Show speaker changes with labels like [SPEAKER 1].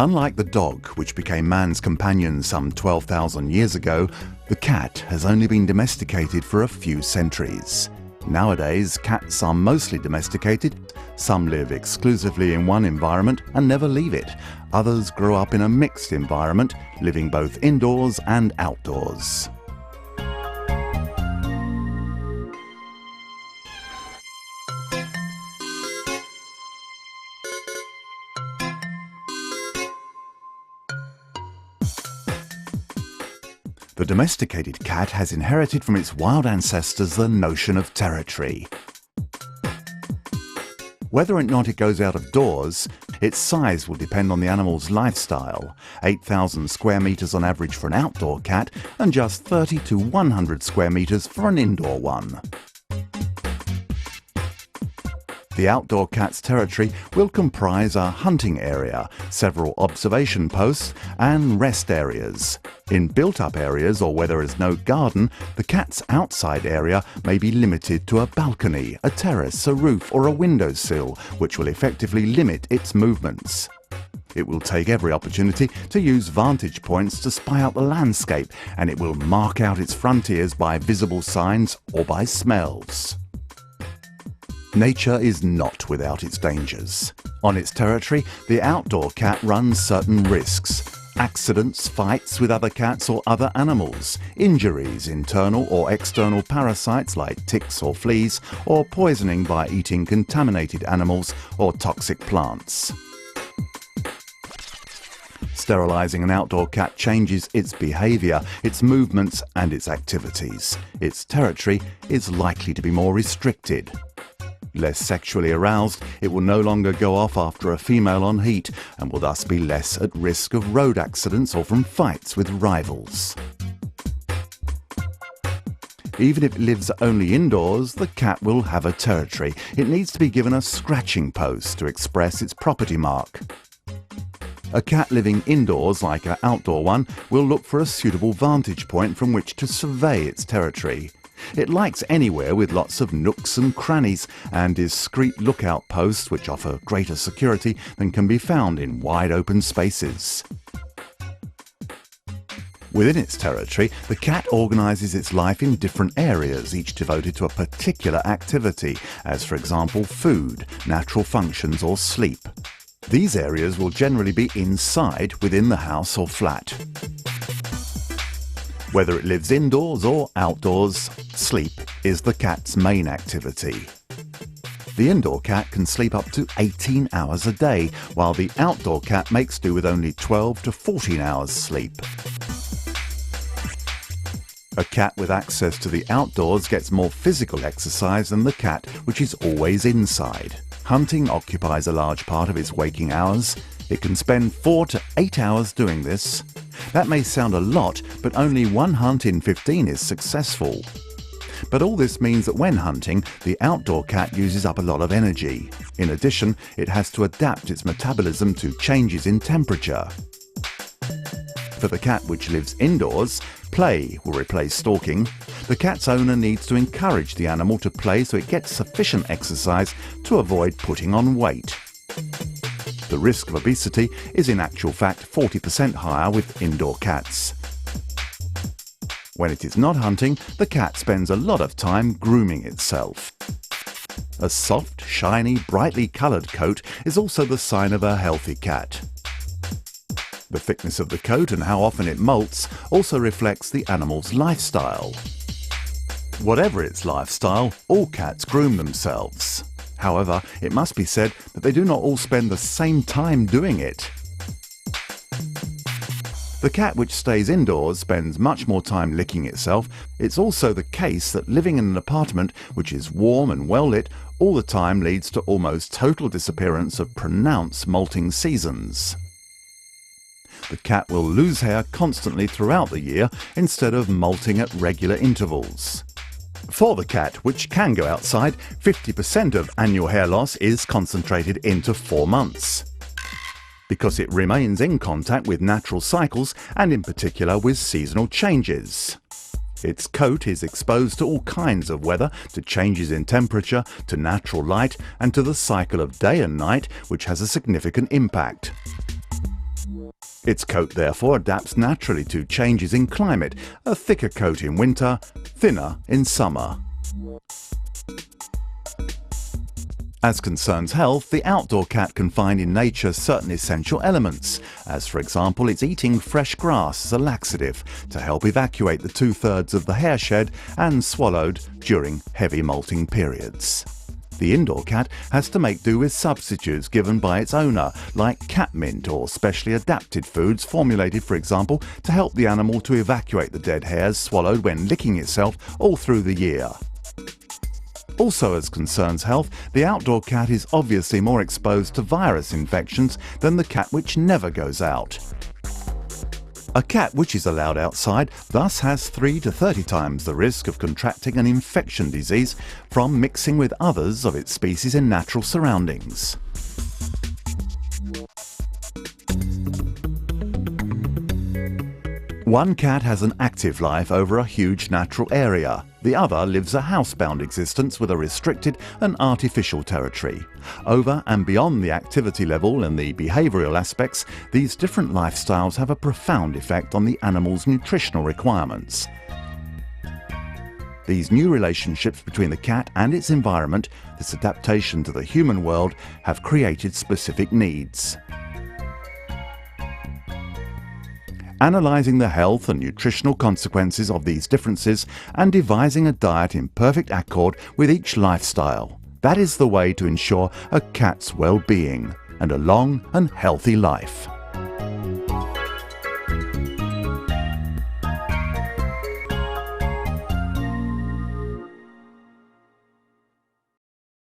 [SPEAKER 1] Unlike the dog, which became man's companion some 12,000 years ago, the cat has only been domesticated for a few centuries. Nowadays, cats are mostly domesticated. Some live exclusively in one environment and never leave it. Others grow up in a mixed environment, living both indoors and outdoors. The domesticated cat has inherited from its wild ancestors the notion of territory. Whether or not it goes out of doors, its size will depend on the animal's lifestyle. 8,000 square meters on average for an outdoor cat and just 30 to 100 square meters for an indoor one. The outdoor cat's territory will comprise a hunting area, several observation posts and rest areas. In built-up areas or where there is no garden, the cat's outside area may be limited to a balcony, a terrace, a roof or a windowsill, which will effectively limit its movements. It will take every opportunity to use vantage points to spy out the landscape, and it will mark out its frontiers by visible signs or by smells. Nature is not without its dangers. On its territory, the outdoor cat runs certain risks. Accidents, fights with other cats or other animals, injuries, internal or external parasites like ticks or fleas, or poisoning by eating contaminated animals or toxic plants. Sterilizing an outdoor cat changes its behavior, its movements and its activities. Its territory is likely to be more restricted. Less sexually aroused, it will no longer go off after a female on heat and will thus be less at risk of road accidents or from fights with rivals. Even if it lives only indoors, the cat will have a territory. It needs to be given a scratching post to express its property mark. A cat living indoors, like an outdoor one, will look for a suitable vantage point from which to survey its territory. It likes anywhere with lots of nooks and crannies and discreet lookout posts which offer greater security than can be found in wide open spaces. Within its territory, the cat organises its life in different areas, each devoted to a particular activity, as for example food, natural functions or sleep. These areas will generally be inside within the house or flat. Whether it lives indoors or outdoors, sleep is the cat's main activity. The indoor cat can sleep up to 18 hours a day, while the outdoor cat makes do with only 12 to 14 hours sleep. A cat with access to the outdoors gets more physical exercise than the cat which is always inside. Hunting occupies a large part of its waking hours. It can spend 4 to 8 hours doing this. That may sound a lot, but only one hunt in 15 is successful. But all this means that when hunting, the outdoor cat uses up a lot of energy. In addition, it has to adapt its metabolism to changes in temperature. For the cat which lives indoors, play will replace stalking. The cat's owner needs to encourage the animal to play so it gets sufficient exercise to avoid putting on weight. The risk of obesity is in actual fact 40% higher with indoor cats. When it is not hunting, the cat spends a lot of time grooming itself. A soft, shiny, brightly coloured coat is also the sign of a healthy cat. The thickness of the coat and how often it molts also reflects the animal's lifestyle. Whatever its lifestyle, all cats groom themselves. However, it must be said that they do not all spend the same time doing it. The cat which stays indoors spends much more time licking itself. It's also the case that living in an apartment which is warm and well lit all the time leads to almost total disappearance of pronounced molting seasons. The cat will lose hair constantly throughout the year instead of molting at regular intervals. For the cat, which can go outside, 50% of annual hair loss is concentrated into 4 months. Because it remains in contact with natural cycles and in particular with seasonal changes. Its coat is exposed to all kinds of weather, to changes in temperature, to natural light and to the cycle of day and night, which has a significant impact. Its coat therefore adapts naturally to changes in climate, a thicker coat in winter, thinner in summer. As concerns health, the outdoor cat can find in nature certain essential elements, as for example it's eating fresh grass as a laxative to help evacuate the 2/3 of the hair shed and swallowed during heavy molting periods. The indoor cat has to make do with substitutes given by its owner, like cat mint or specially adapted foods formulated, for example, to help the animal to evacuate the dead hairs swallowed when licking itself all through the year. Also, as concerns health, the outdoor cat is obviously more exposed to virus infections than the cat which never goes out. A cat which is allowed outside thus has 3 to 30 times the risk of contracting an infection disease from mixing with others of its species in natural surroundings. One cat has an active life over a huge natural area. The other lives a housebound existence with a restricted and artificial territory. Over and beyond the activity level and the behavioural aspects, these different lifestyles have a profound effect on the animal's nutritional requirements. These new relationships between the cat and its environment, this adaptation to the human world, have created specific needs. Analysing the health and nutritional consequences of these differences and devising a diet in perfect accord with each lifestyle. That is the way to ensure a cat's well-being and a long and healthy life.